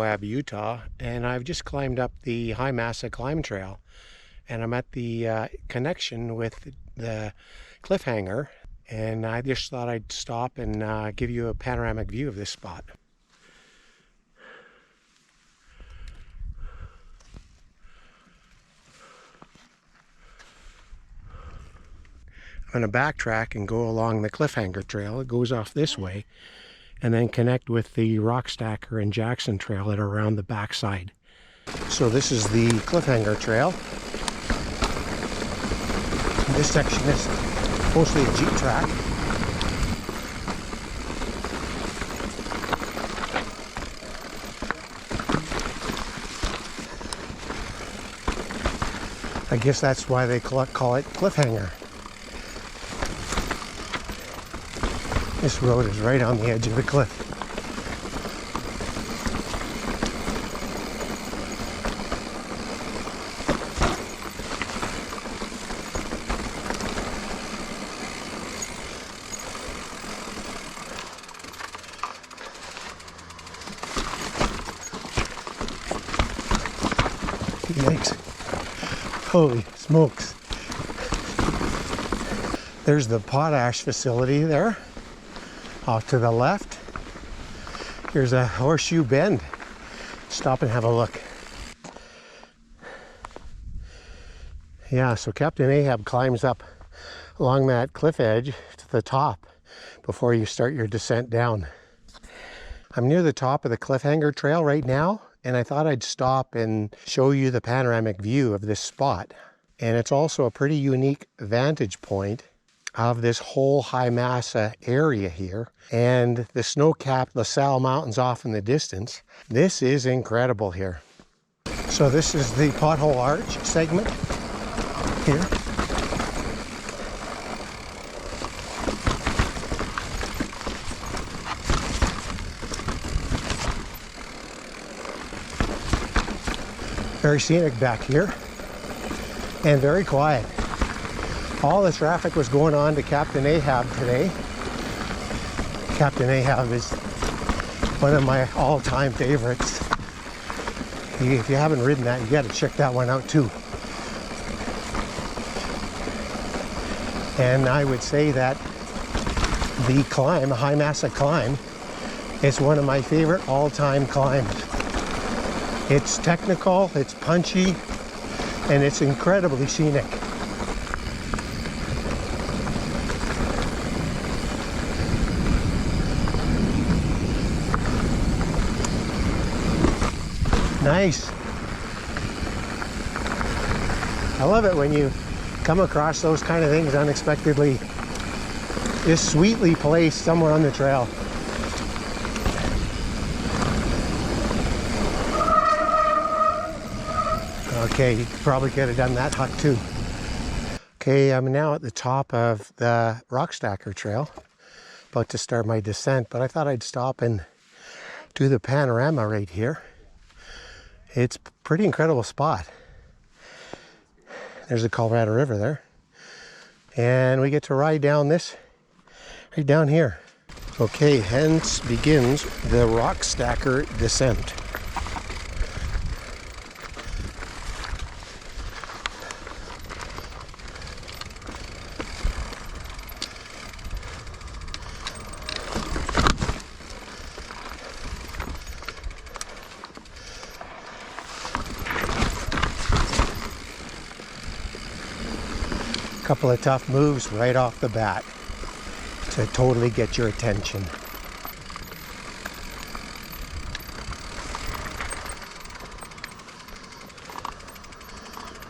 Moab, Utah, and I've just climbed up the High Massa Climb Trail, and I'm at the connection with the Cliffhanger, and I just thought I'd stop and give you a panoramic view of this spot. I'm going to backtrack and go along the Cliffhanger Trail. It goes off this way, and then connect with the Rockstacker and Jackson trail that are around the backside. So this is the Cliffhanger Trail. This section is mostly a Jeep track. I guess that's why they call it Cliffhanger. This road is right on the edge of the cliff. Yikes. Holy smokes. There's the potash facility there. Off to the left, here's a horseshoe bend. Stop and have a look. Yeah, so Captain Ahab climbs up along that cliff edge to the top before you start your descent down. I'm near the top of the Cliffhanger Trail right now, and I thought I'd stop and show you the panoramic view of this spot. And it's also a pretty unique vantage point of this whole High Massa area here, and the snow-capped LaSalle Mountains off in the distance. This is incredible here. So this is the Pothole Arch segment here. Very scenic back here, and very quiet. All the traffic was going on to Captain Ahab today. Captain Ahab is one of my all-time favorites. If you haven't ridden that, you got to check that one out too. And I would say that the climb, High Massa climb, is one of my favorite all-time climbs. It's technical, it's punchy, and it's incredibly scenic. Nice. I love it when you come across those kind of things unexpectedly. Just sweetly placed somewhere on the trail. Okay, you probably could have done that hut too. Okay, I'm now at the top of the Rockstacker Trail, about to start my descent, but I thought I'd stop and do the panorama right here. It's a pretty incredible spot. There's the Colorado River there. And we get to ride down this, right down here. Okay, hence begins the Rockstacker descent. Couple of tough moves right off the bat to totally get your attention.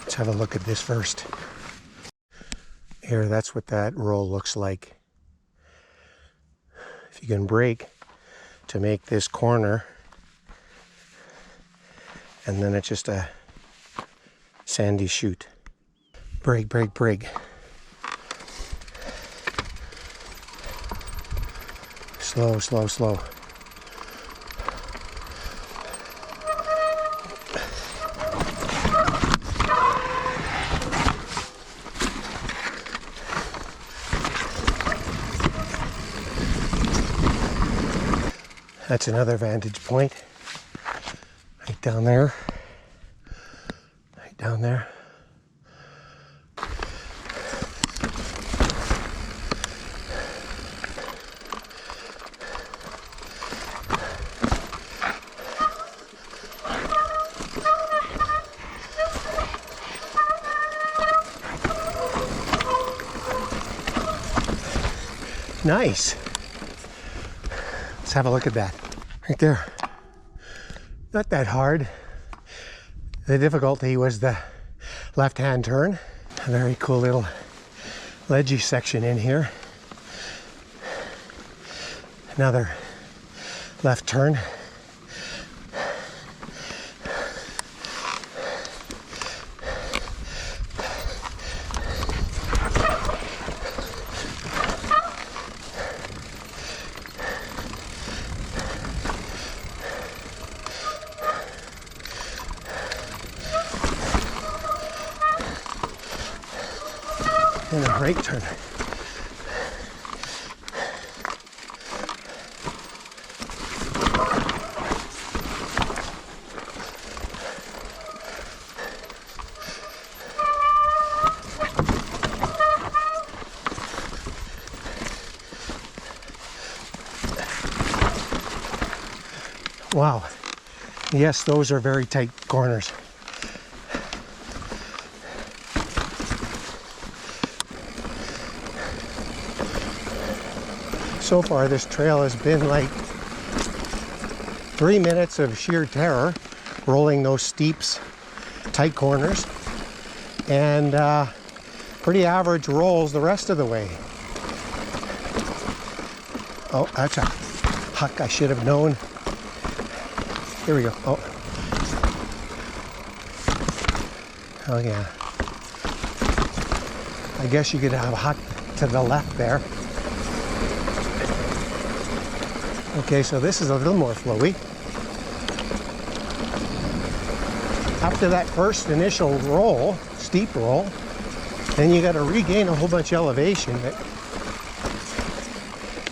Let's have a look at this first. Here, that's what that roll looks like. If you can brake to make this corner, and then it's just a sandy chute. Brake, brake, brake. Slow, slow, slow. That's another vantage point. down there. Right down there. Nice. Let's have a look at that. Right there. Not that hard. The difficulty was the left-hand turn. A very cool little ledgy section in here. Another left turn. And a right turn. Wow. Yes, those are very tight corners. So far this trail has been like 3 minutes of sheer terror, rolling those steeps, tight corners, and pretty average rolls the rest of the way. Oh, that's a huck I should have known. Here we go. Oh yeah. I guess you could have a huck to the left there. Okay, so this is a little more flowy. After that first initial roll, steep roll, then you got to regain a whole bunch of elevation.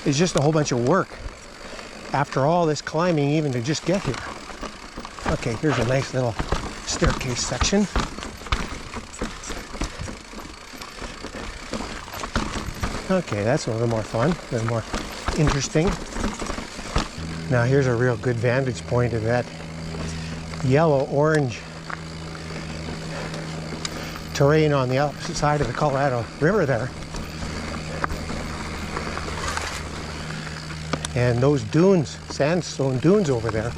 It's just a whole bunch of work after all this climbing even to just get here. Okay, here's a nice little staircase section. Okay, that's a little more fun, a little more interesting. Now here's a real good vantage point of that yellow-orange terrain on the opposite side of the Colorado River there. And those dunes, sandstone dunes over there,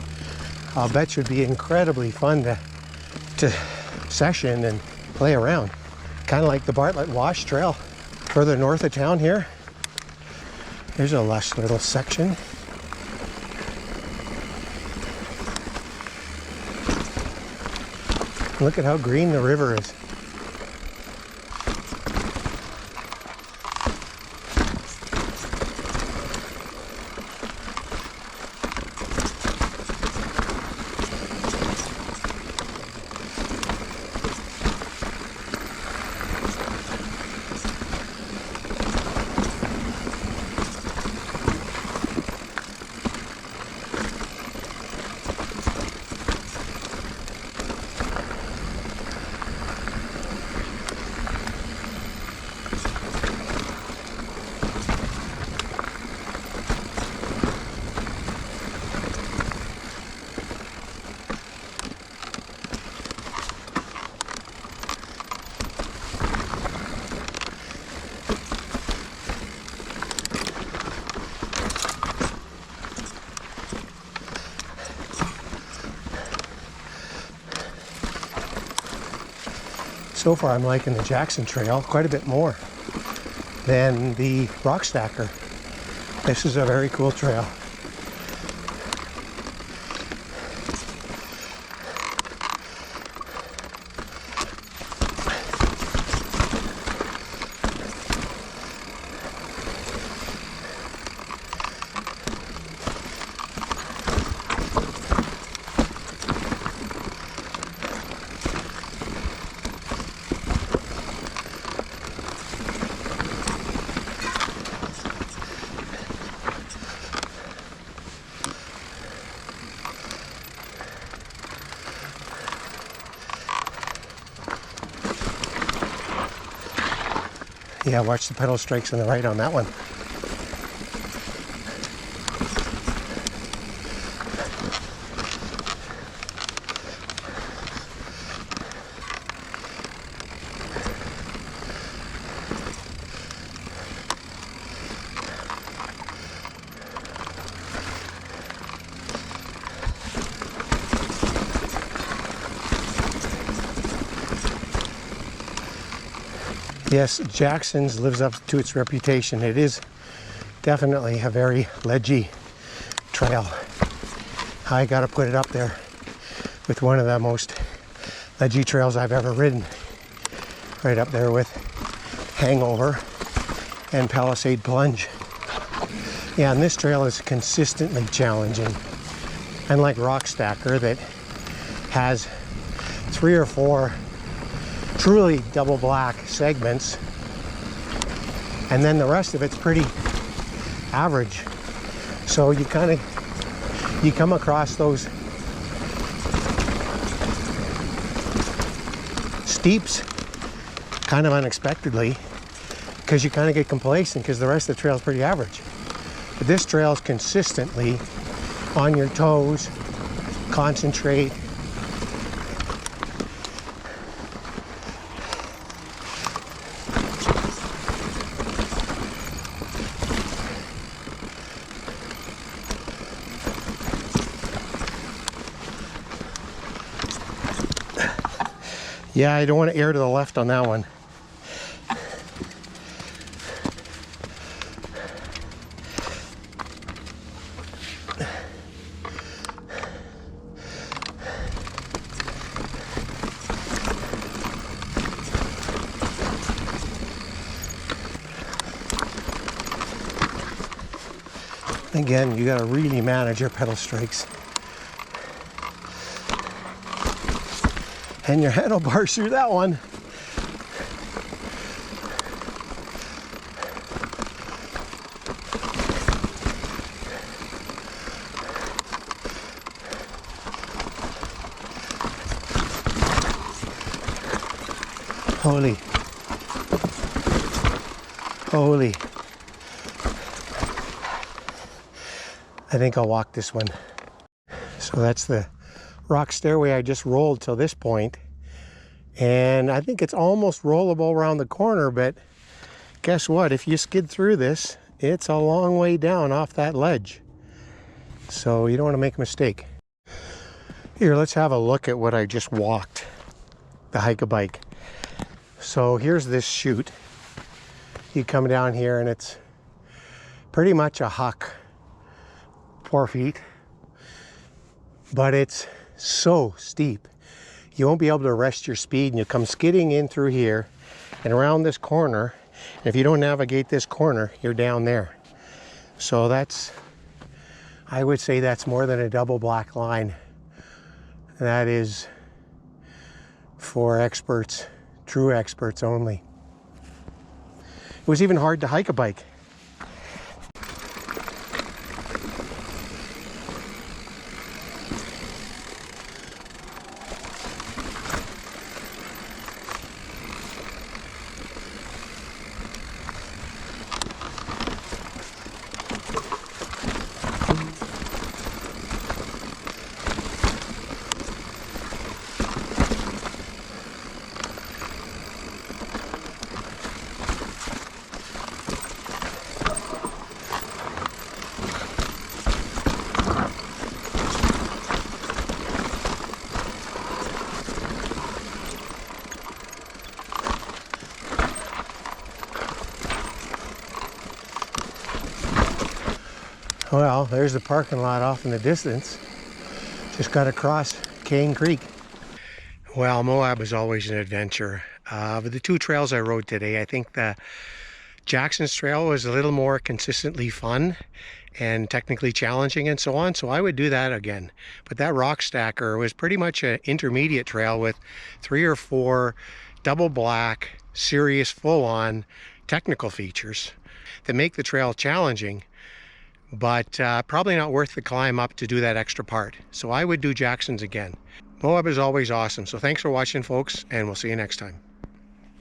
I'll bet would be incredibly fun to session and play around. Kind of like the Bartlett Wash Trail further north of town here. Here's a lush little section. Look at how green the river is. So far I'm liking the Jackson Trail quite a bit more than the Rockstacker. This is a very cool trail. Yeah, watch the pedal strikes on the right on that one. Yes, Jackson's lives up to its reputation. It is definitely a very ledgy trail. I gotta put it up there with one of the most ledgy trails I've ever ridden. Right up there with Hangover and Palisade Plunge. Yeah, and this trail is consistently challenging. Unlike Rockstacker that has 3 or 4 truly double black segments, and then the rest of it's pretty average. So you come across those steeps kind of unexpectedly, because you kind of get complacent because the rest of the trail is pretty average. But this trail is consistently on your toes, concentrate. Yeah, I don't want to err to the left on that one. Again, you got to really manage your pedal strikes. And your handlebars through that one. Holy. Holy. I think I'll walk this one. So that's the rock stairway I just rolled till this point, and I think it's almost rollable around the corner, but guess what, if you skid through this, it's a long way down off that ledge, so you don't want to make a mistake. Here, let's have a look at what I just walked, the hike-a-bike. So here's this chute. You come down here and it's pretty much a huck, 4 feet, but it's so steep you won't be able to rest your speed, and you'll come skidding in through here and around this corner, and if you don't navigate this corner, you're down there. So that's, I would say that's more than a double black line. That is for experts, true experts only. It was even hard to hike a bike. Well, there's the parking lot off in the distance. Just got to cross Cane Creek. Well, Moab is always an adventure. But the 2 trails I rode today, I think the Jackson's trail was a little more consistently fun and technically challenging and so on, so I would do that again. But that Rockstacker was pretty much an intermediate trail with 3 or 4 double black, serious, full-on technical features that make the trail challenging, but probably not worth the climb up to do that extra part. So I would do Jackson's again. Moab is always awesome. So thanks for watching, folks, and we'll see you next time.